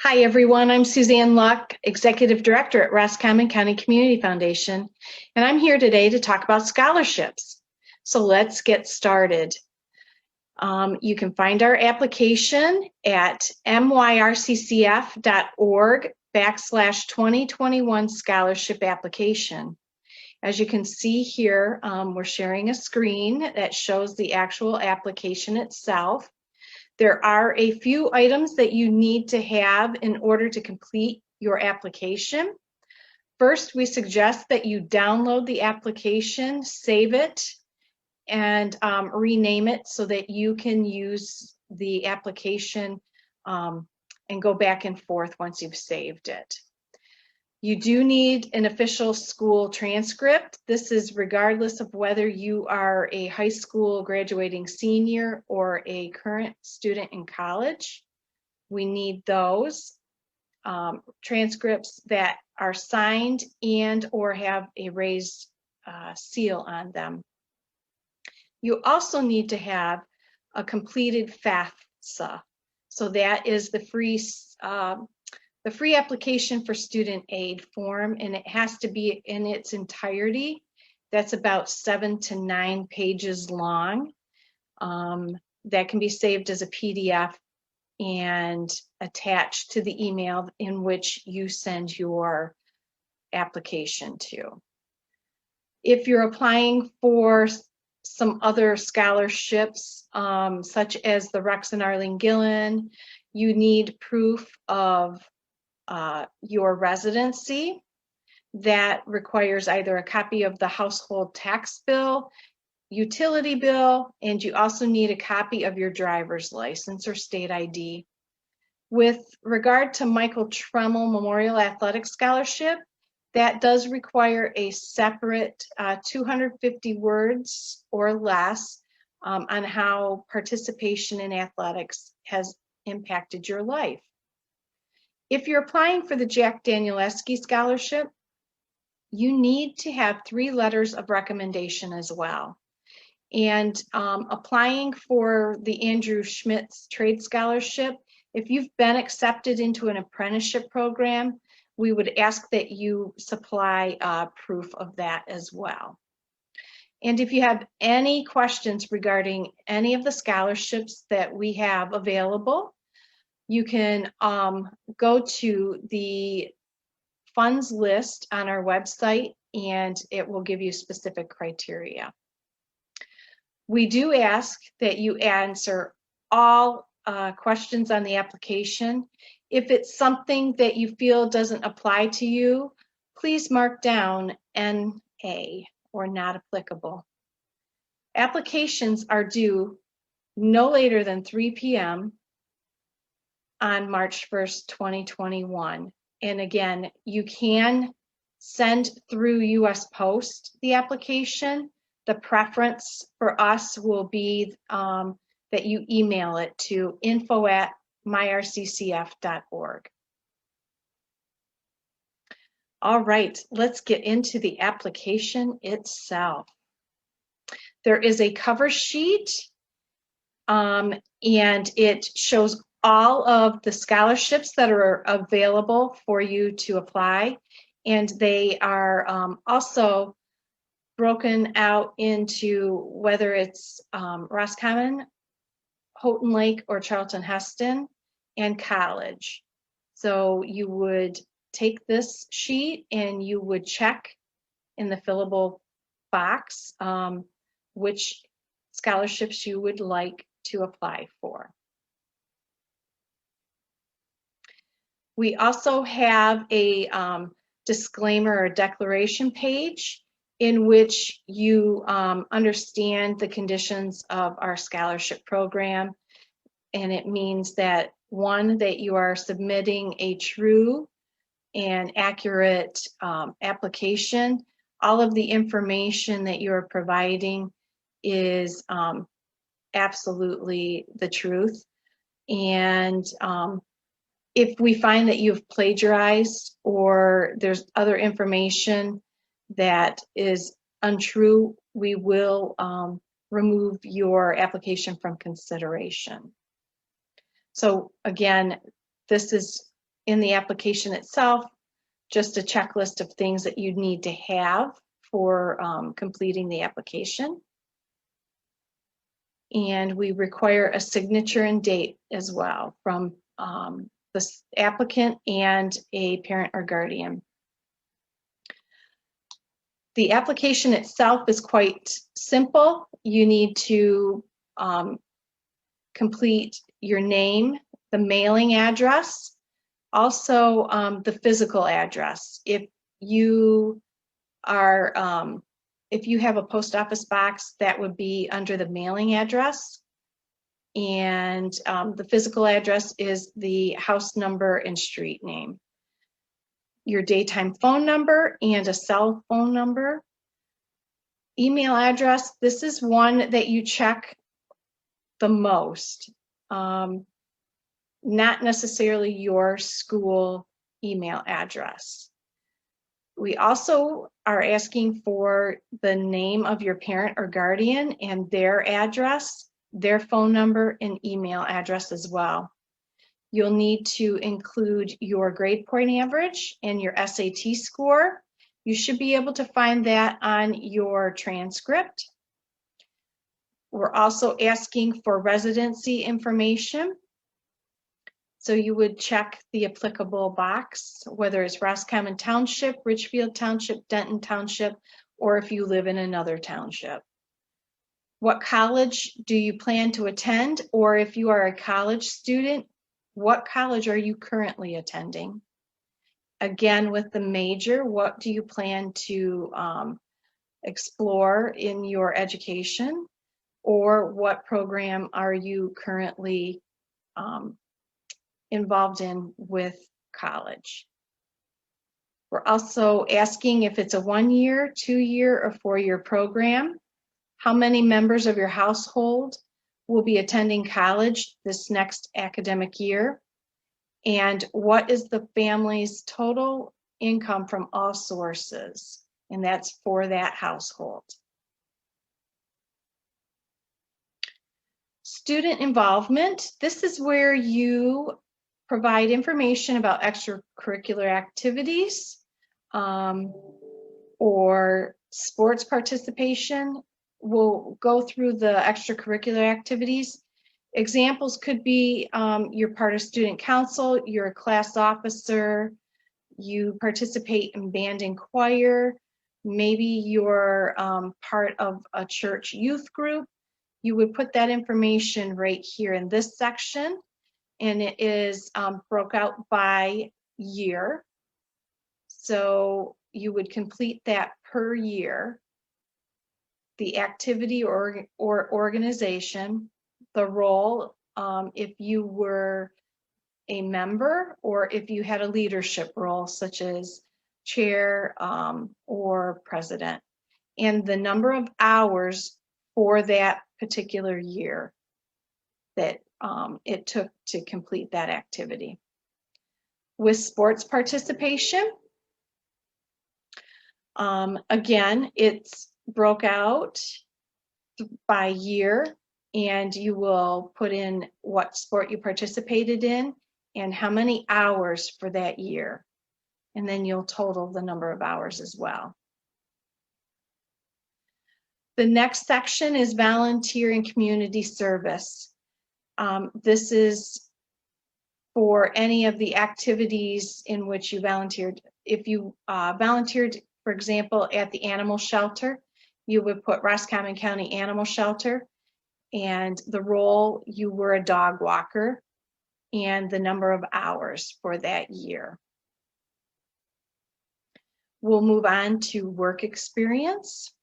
Hi, everyone. I'm Suzanne Luck, Executive Director at Roscommon County Community Foundation, and I'm here today to talk about scholarships. So let's get started. You can find our application at myrccf.org/2021 scholarship application. As you can see here, we're sharing a screen that shows the actual application itself. There are a few items that you need to have in order to complete your application. First, we suggest that you download the application, save it, and rename it so that you can use the application and go back and forth once you've saved it. You do need an official school transcript. This is regardless of whether you are a high school graduating senior or a current student in college. We need those transcripts that are signed and or have a raised seal on them. You also need to have a completed FAFSA. So that is the free application for student aid form, and it has to be in its entirety. That's about 7 to 9 pages long. That can be saved as a PDF and attached to the email in which you send your application to. If you're applying for some other scholarships, such as the Rex and Arlene Gillen, you need proof of your residency. That requires either a copy of the household tax bill, utility bill, and you also need a copy of your driver's license or state ID. With regard to Michael Tremmel Memorial Athletic Scholarship, that does require a separate 250 words or less on how participation in athletics has impacted your life. If you're applying for the Jack Danielewski Scholarship, you need to have 3 letters of recommendation as well. And applying for the Andrew Schmitz Trade Scholarship, if you've been accepted into an apprenticeship program, we would ask that you supply proof of that as well. And if you have any questions regarding any of the scholarships that we have available, you can go to the funds list on our website and it will give you specific criteria. We do ask that you answer all questions on the application. If it's something that you feel doesn't apply to you, please mark down NA or not applicable. Applications are due no later than 3 p.m. on March 1st, 2021. And again, you can send through US Post the application. The preference for us will be that you email it to info@myrccf.org. All right, let's get into the application itself. There is a cover sheet and it shows all of the scholarships that are available for you to apply, and they are also broken out into whether it's Roscommon, Houghton Lake, or Charlton Heston, and college. So you would take this sheet and you would check in the fillable box which scholarships you would like to apply for. We also have a disclaimer or declaration page in which you understand the conditions of our scholarship program. And it means that, one, that you are submitting a true and accurate application. All of the information that you're providing is absolutely the truth. And if we find that you've plagiarized or there's other information that is untrue, we will remove your application from consideration. So again, this is in the application itself, just a checklist of things that you'd need to have for completing the application. And we require a signature and date as well from the applicant and a parent or guardian. The application itself is quite simple. You need to complete your name, the mailing address, also the physical address. If you have a post office box, that would be under the mailing address. And the physical address is the house number and street name. Your daytime phone number and a cell phone number. Email address, this is one that you check the most. Not necessarily your school email address. We also are asking for the name of your parent or guardian and their address, their phone number, and email address as well. You'll need to include your grade point average and your SAT score. You should be able to find that on your transcript. We're also asking for residency information. So you would check the applicable box, whether it's Roscommon Township, Richfield Township, Denton Township, or if you live in another township. What college do you plan to attend? Or if you are a college student, what college are you currently attending? Again, with the major, what do you plan to explore in your education? Or what program are you currently involved in with college? We're also asking if it's a 1-year, 2-year, or 4-year program. How many members of your household will be attending college this next academic year? And what is the family's total income from all sources? And that's for that household. Student involvement. This is where you provide information about extracurricular activities or sports participation. We'll go through the extracurricular activities. Examples could be you're part of student council, you're a class officer, you participate in band and choir, maybe you're part of a church youth group. You would put that information right here in this section, and it is broke out by year. So you would complete that per year, the activity or organization, the role, if you were a member or if you had a leadership role such as chair or president, and the number of hours for that particular year that it took to complete that activity. With sports participation, again, it's broke out by year, and you will put in what sport you participated in and how many hours for that year. And then you'll total the number of hours as well. The next section is volunteer and community service. This is for any of the activities in which you volunteered. If you volunteered, for example, at the animal shelter, you would put Roscommon County Animal Shelter, and the role, you were a dog walker, and the number of hours for that year. We'll move on to work experience.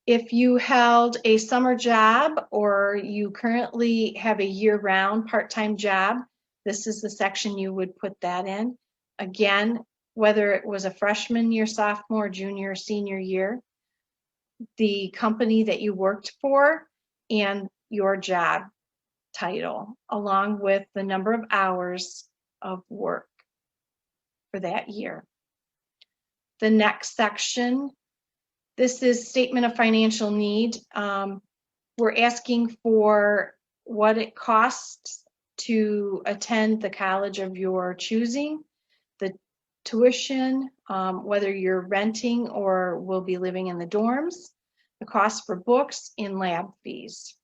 If you held a summer job or you currently have a year-round part-time job, this is the section you would put that in. Again, whether it was a freshman year, sophomore, junior, senior year, the company that you worked for, and your job title, along with the number of hours of work for that year. The next section, this is statement of financial need. We're asking for what it costs to attend the college of your choosing, the tuition, whether you're renting or will be living in the dorms, the cost for books, and lab fees.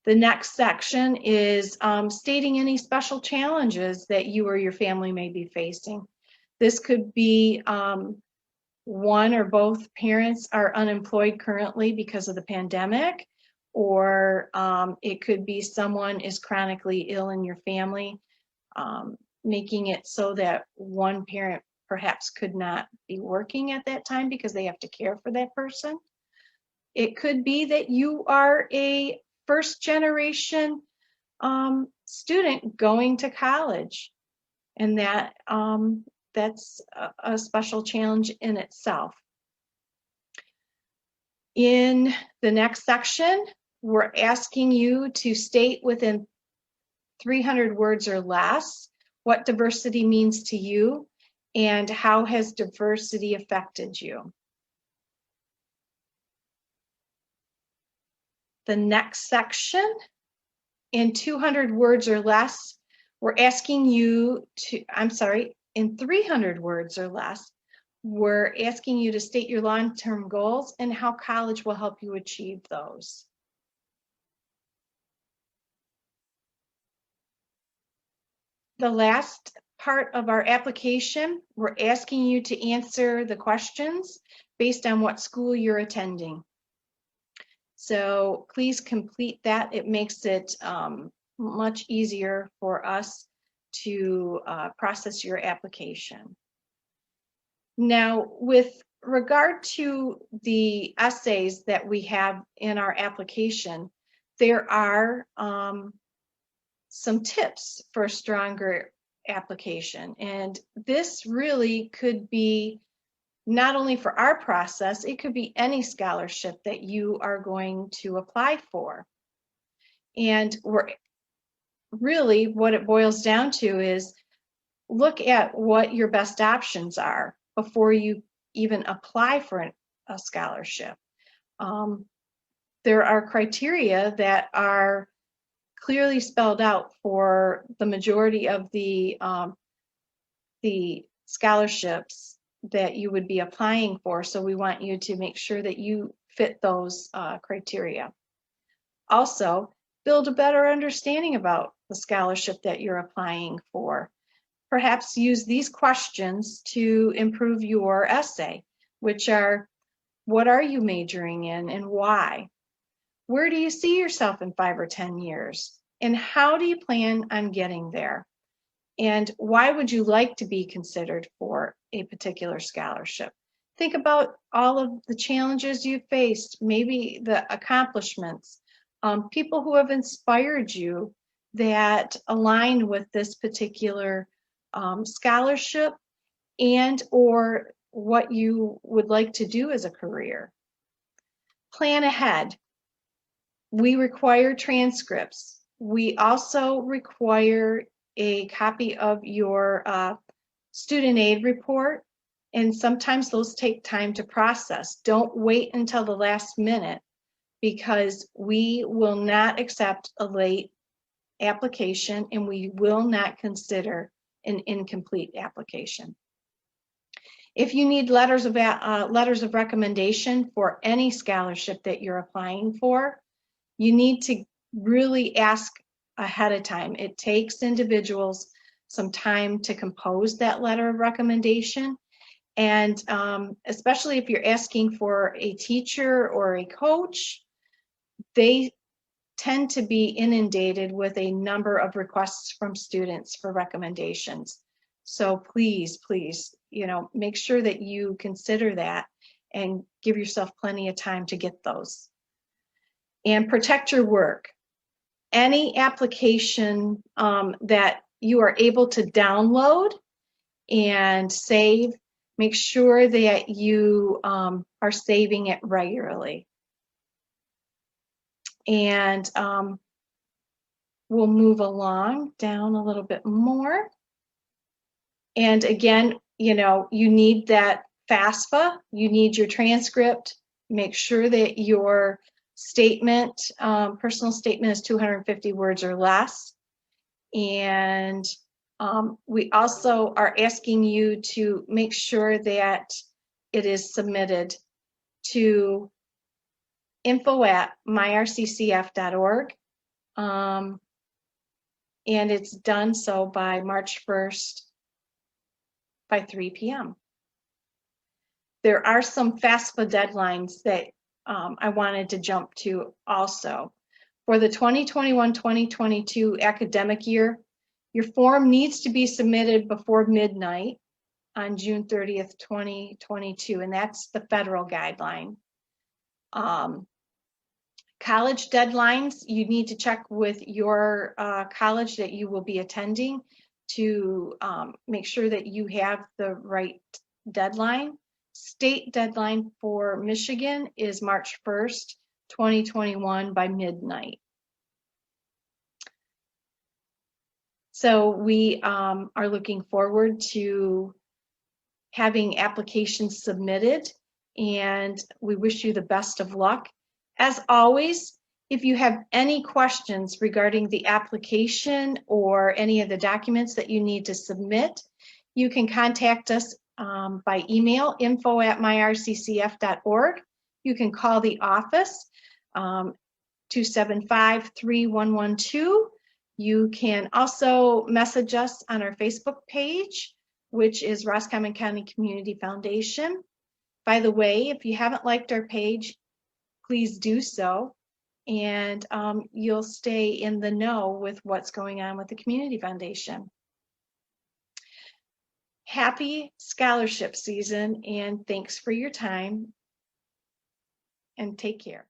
The next section is stating any special challenges that you or your family may be facing. This could be one or both parents are unemployed currently because of the pandemic, or it could be someone is chronically ill in your family, making it so that one parent perhaps could not be working at that time because they have to care for that person. It could be that you are a first generation student going to college, and that's a special challenge in itself. In the next section, we're asking you to state within 300 words or less what diversity means to you and how has diversity affected you. The next section, in 200 words or less, we're asking you to, in 300 words or less, we're asking you to state your long-term goals and how college will help you achieve those. The last part of our application, we're asking you to answer the questions based on what school you're attending. So please complete that. It makes it much easier for us to process your application. Now, with regard to the essays that we have in our application, there are some tips for a stronger application. And this really could be not only for our process, it could be any scholarship that you are going to apply for. And really what it boils down to is look at what your best options are before you even apply for a scholarship. There are criteria that are clearly spelled out for the majority of the scholarships that you would be applying for. So we want you to make sure that you fit those criteria. Also, build a better understanding about the scholarship that you're applying for. Perhaps use these questions to improve your essay, which are, what are you majoring in and why? Where do you see yourself in 5 or 10 years? And how do you plan on getting there? And why would you like to be considered for a particular scholarship? Think about all of the challenges you faced, maybe the accomplishments, people who have inspired you that align with this particular scholarship and or what you would like to do as a career. Plan ahead. We require transcripts. We also require a copy of your student aid report, and sometimes those take time to process. Don't wait until the last minute because we will not accept a late application and we will not consider an incomplete application. If you need letters of recommendation for any scholarship that you're applying for, you need to really ask ahead of time. It takes individuals some time to compose that letter of recommendation. And especially if you're asking for a teacher or a coach, they tend to be inundated with a number of requests from students for recommendations. So please, make sure that you consider that and give yourself plenty of time to get those. And protect your work. Any application that you are able to download and save, make sure that you are saving it regularly. And we'll move along down a little bit more. And again, you need that FAFSA, you need your transcript, make sure that your statement, personal statement is 250 words or less. And we also are asking you to make sure that it is submitted to info@myrccf.org. And it's done so by March 1st by 3 p.m. There are some FAFSA deadlines that I wanted to jump to also. For the 2021-2022 academic year, your form needs to be submitted before midnight on June 30th, 2022, and that's the federal guideline. College deadlines, you need to check with your college that you will be attending to make sure that you have the right deadline. State deadline for Michigan is March 1st, 2021 by midnight. So we are looking forward to having applications submitted, and we wish you the best of luck. As always, if you have any questions regarding the application or any of the documents that you need to submit, you can contact us by email, info@myrccf.org. You can call the office, 275-3112. You can also message us on our Facebook page, which is Roscommon County Community Foundation. By the way, if you haven't liked our page, please do so, and you'll stay in the know with what's going on with the Community Foundation. Happy scholarship season, and thanks for your time, and take care.